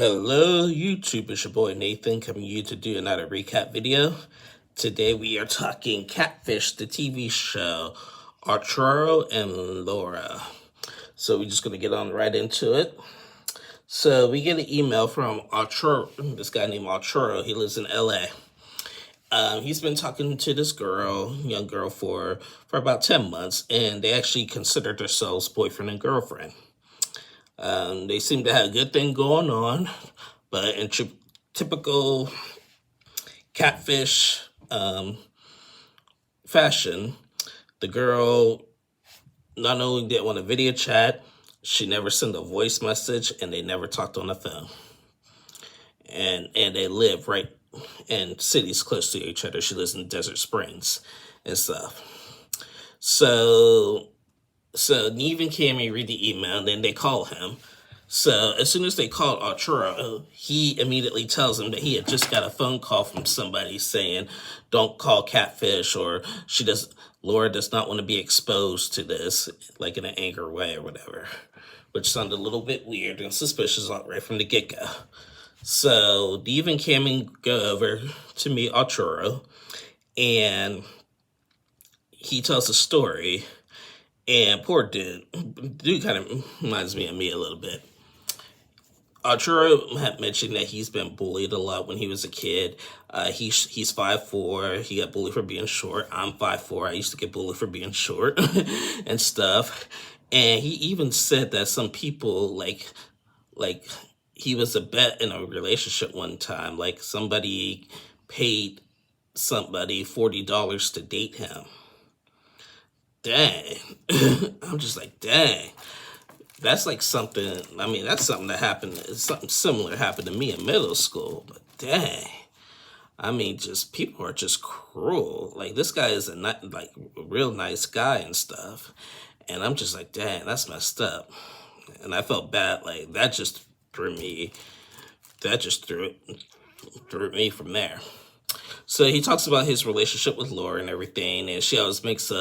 Hello YouTube, it's your boy Nathan coming to you to do another recap video. Today we are talking Catfish, the TV show, Arturo and Laura. So we're just going to get on right into it. So we get an email from Arturo, this guy named Arturo. He lives in LA. He's been talking to this girl, young girl, for about 10 months, and they actually considered themselves boyfriend and girlfriend. They seem to have a good thing going on, but in typical Catfish fashion, the girl not only didn't want a video chat, she never sent a voice message, and they never talked on the phone. And they live right in cities close to each other. She lives in Desert Springs and stuff. So Neve and Cammy read the email, and then they call him. So as soon as they called Arturo, he immediately tells them that he had just got a phone call from somebody saying, "Don't call Catfish," or Laura does not want to be exposed to this, like in an anger way or whatever, which sounded a little bit weird and suspicious right from the get-go. So Neve and Cammy go over to meet Arturo, and he tells a story. And poor dude kind of reminds me of me a little bit. Arturo had mentioned that he's been bullied a lot when he was a kid. He's 5'4". He got bullied for being short. I'm 5'4". I used to get bullied for being short and stuff. And he even said that some people, like he was a bet in a relationship one time. Like somebody paid somebody $40 to date him. Dang. I'm just like, dang. That's like something, that's something that happened, something similar happened to me in middle school, but dang. Just people are just cruel. Like, this guy is a real nice guy and stuff. And I'm just like, dang, that's messed up. And I felt bad, like, that just threw me from there. So he talks about his relationship with Laura and everything, and she always makes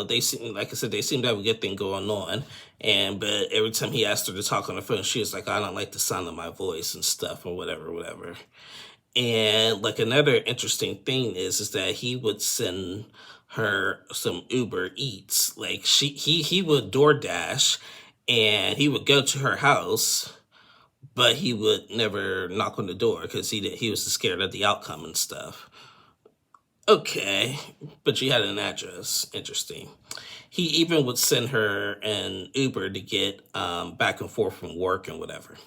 they seem, like I said, they seem to have a good thing going on. But every time he asked her to talk on the phone, she was like, "I don't like the sound of my voice and stuff," or whatever. And like another interesting thing is that he would send her some Uber Eats. Like he would DoorDash, and he would go to her house, but he would never knock on the door because he was scared of the outcome and stuff. Okay, but she had an address. Interesting. He even would send her an Uber to get back and forth from work and whatever.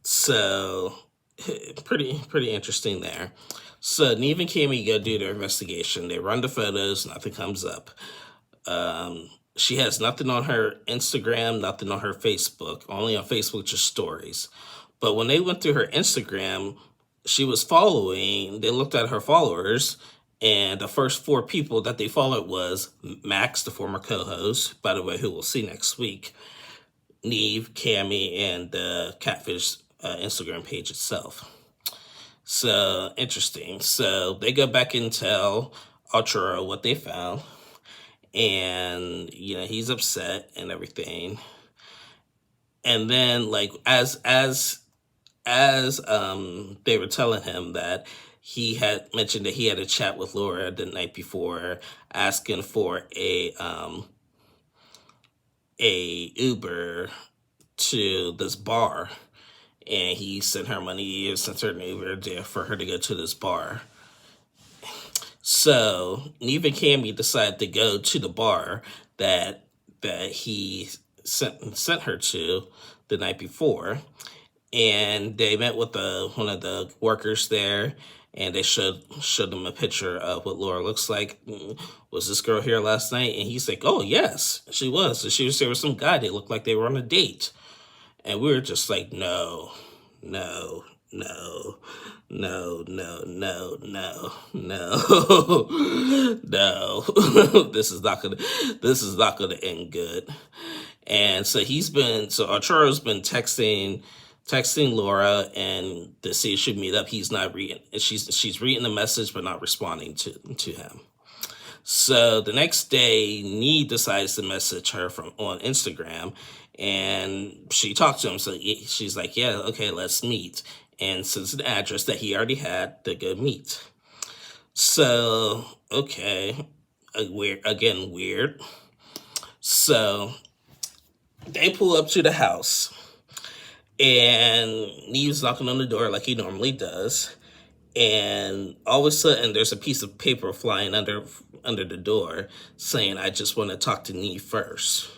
So pretty interesting there. So Neve and Cammy go do their investigation. They run the photos. Nothing comes up. She has nothing on her Instagram, nothing on her Facebook. Only on Facebook, just stories. But when they went through her Instagram, she was following, they looked at her followers, and the first 4 people that they followed was Max, the former co-host, by the way, who we'll see next week, Neve, Cammy, and the Catfish Instagram page itself. So, interesting. So, they go back and tell Arturo what they found, and, he's upset and everything. And then, like, as they were telling him that he had mentioned that he had a chat with Laura the night before, asking for a Uber to this bar, and he sent her money, or sent her an Uber for her to go to this bar. So Neve and Cammy decided to go to the bar that he sent her to the night before. And they met with one of the workers there, and they showed them a picture of what Laura looks like. Was this girl here last night? And he's like, "Oh, yes, she was. So she was there with some guy. They looked like they were on a date." And we were just like, no. No. This is not gonna end good. And so Arturo's been texting Laura and to see if she'd meet up. He's not reading. She's reading the message but not responding to him. So the next day, Nee decides to message her on Instagram, And she talked to him, so she's like, yeah, okay, let's meet. And sends an address that he already had to go meet. So, okay, weird. So, they pull up to the house, and Neve's knocking on the door like he normally does. And all of a sudden, there's a piece of paper flying under the door saying, I just want to talk to Neve first.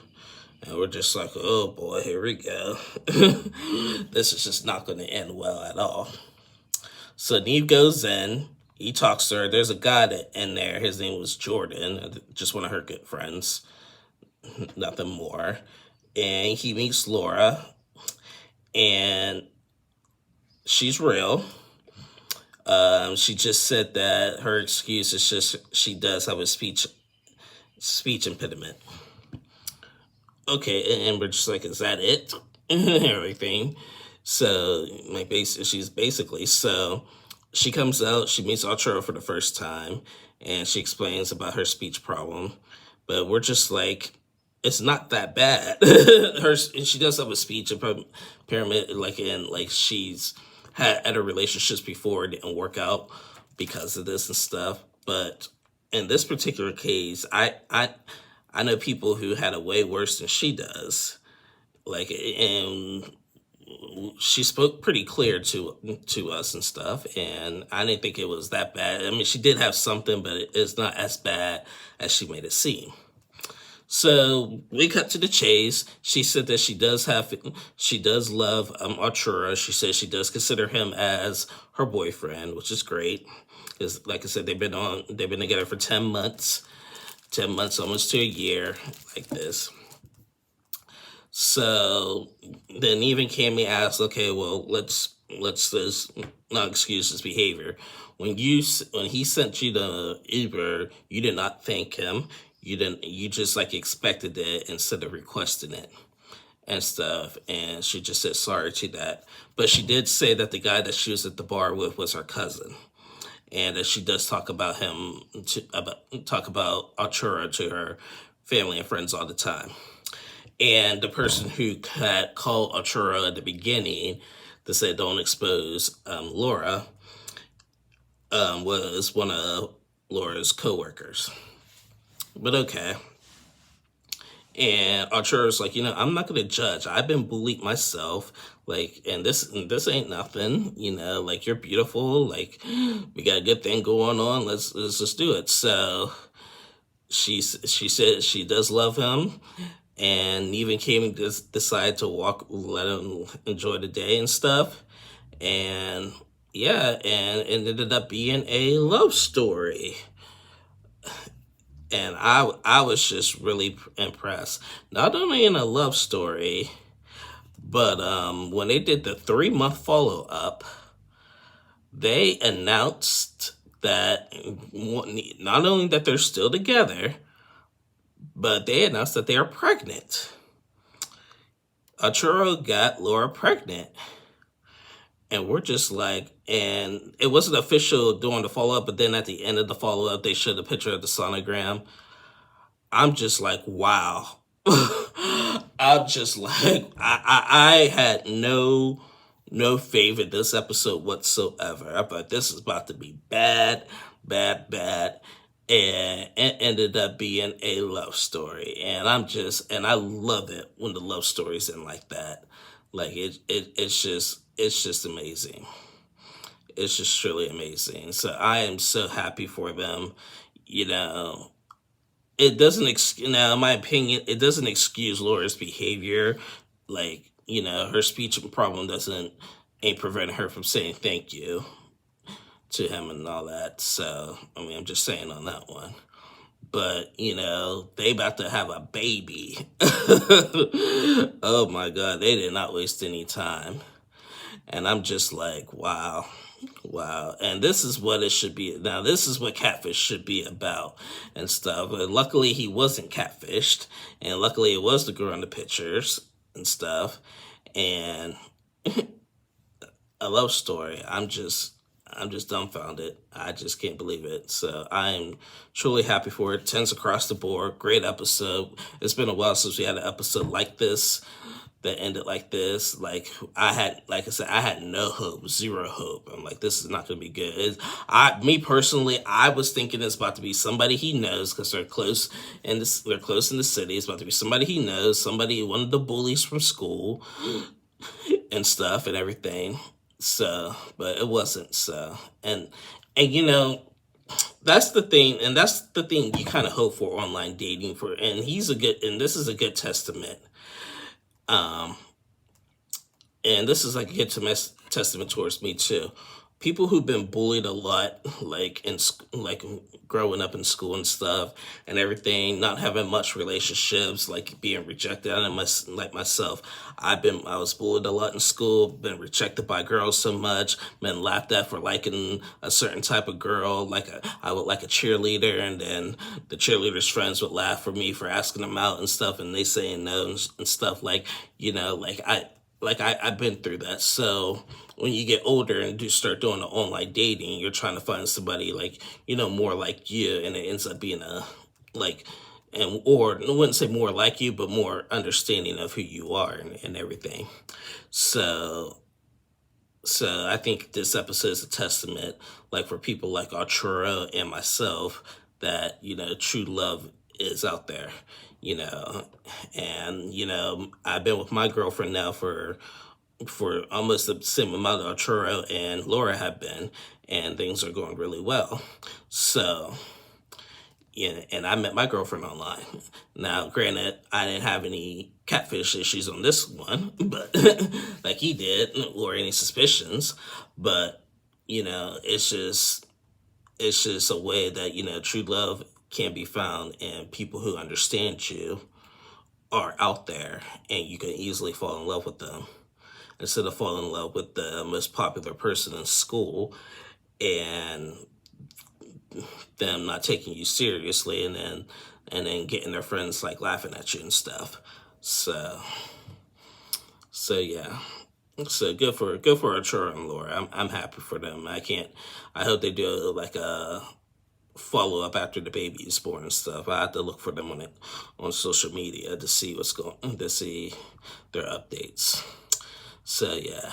And we're just like, oh boy, here we go. This is just not going to end well at all. So Neve goes in. He talks to her. There's a guy in there. His name was Jordan, just one of her good friends. Nothing more. And he meets Laura. And she's real. She just said that her excuse is just she does have a speech impediment. Okay, and we're just like, is that it? Everything. So, she's basically, so she comes out, she meets Arturo for the first time, and she explains about her speech problem. But we're just like, it's not that bad. She does have a speech impairment, she's had other relationships before, it didn't work out because of this and stuff. But in this particular case, I know people who had it way worse than she does. And she spoke pretty clear to us and stuff, and I didn't think it was that bad. I mean, she did have something, but it's not as bad as she made it seem. So we cut to the chase. She said that she does love Arturo. She says she does consider him as her boyfriend, which is great. Because, like I said, they've been together for 10 months, almost to a year, like this. So then even Cammy asked, okay, well, let's not excuse his behavior. When he sent you the Uber, you did not thank him. You just expected it instead of requesting it and stuff. And she just said sorry to that. But she did say that the guy that she was at the bar with was her cousin. And that she does talk about him, talk about Arturo to her family and friends all the time. And the person who had called Arturo at the beginning to say don't expose Laura was one of Laura's co-workers. But okay. And Arturo's like, I'm not going to judge. I've been bullied myself. And this ain't nothing. You're beautiful. We got a good thing going on. Let's just do it. So she said she does love him. And even came and just decided to let him enjoy the day and stuff. And yeah, and it ended up being a love story. And I was just really impressed. Not only in a love story, but when they did the 3-month follow-up, they announced that not only that they're still together, but they announced that they are pregnant. Arturo got Laura pregnant. And we're just and it wasn't official during the follow-up, but then at the end of the follow-up, they showed a picture of the sonogram. I'm just like, wow. I'm just I had no faith in this episode whatsoever. I thought this is about to be bad. And it ended up being a love story. And I love it when the love stories end like that. It's just amazing. It's just truly amazing. So I am so happy for them. It doesn't, now in my opinion, it doesn't excuse Laura's behavior. Her speech problem ain't preventing her from saying thank you to him and all that. So, I'm just saying on that one. But, they about to have a baby. Oh my God, they did not waste any time. And I'm just like, wow. And this is what it should be. Now, this is what Catfish should be about and stuff. But luckily, he wasn't catfished. And luckily, it was the girl in the pictures and stuff. And a love story. I'm just I'm just dumbfounded. I just can't believe it. So I'm truly happy for it. 10s across the board. Great episode. It's been a while since we had an episode like this that ended like this. Like I said, I had no hope, zero hope. I'm like, this is not going to be good. Me personally, I was thinking it's about to be somebody he knows because they're close in this. They're close in the city. It's about to be somebody he knows, one of the bullies from school and stuff and everything. So, but it wasn't. So, and you know, that's the thing, and that's the thing you kind of hope for online dating for. And this is a good testament. And this is like a good testament towards me too. People who've been bullied a lot, like growing up in school and stuff and everything, not having much relationships, like being rejected. Like myself, I was bullied a lot in school, been rejected by girls so much, been laughed at for liking a certain type of girl, I would like a cheerleader, and then the cheerleader's friends would laugh for me for asking them out and stuff, and they saying no and stuff, I've been through that. So when you get older and start doing the online dating, you're trying to find somebody more like you, and it ends up being or I wouldn't say more like you, but more understanding of who you are and everything. So I think this episode is a testament, for people like Arturo and myself, that, true love is out there. And I've been with my girlfriend now for almost the same amount that Arturo and Laura have been, and things are going really well. So, and I met my girlfriend online. Now, granted, I didn't have any catfish issues on this one, but like he did, or any suspicions, but it's just a way that true love can be found, and people who understand you are out there, and you can easily fall in love with them instead of falling in love with the most popular person in school and them not taking you seriously, and then getting their friends laughing at you and stuff. So yeah. So good for Arturo and Laura. I'm happy for them. I hope they do a follow up after the baby is born and stuff. I have to look for them on social media to see to see their updates. So yeah.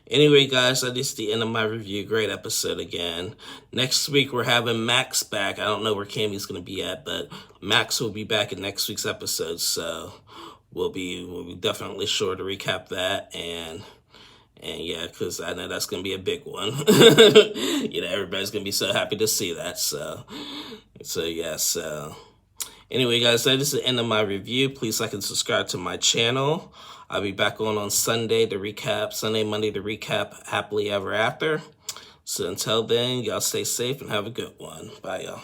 Anyway, guys, that is the end of my review. Great episode again. Next week we're having Max back. I don't know where Cammy's gonna be at, but Max will be back in next week's episode. So we'll be definitely sure to recap that, and yeah, because I know that's going to be a big one. Everybody's going to be so happy to see that. So yeah, so anyway, guys, that is the end of my review. Please like and subscribe to my channel. I'll be back on Sunday to recap, Monday to recap Happily Ever After. So until then, y'all stay safe and have a good one. Bye, y'all.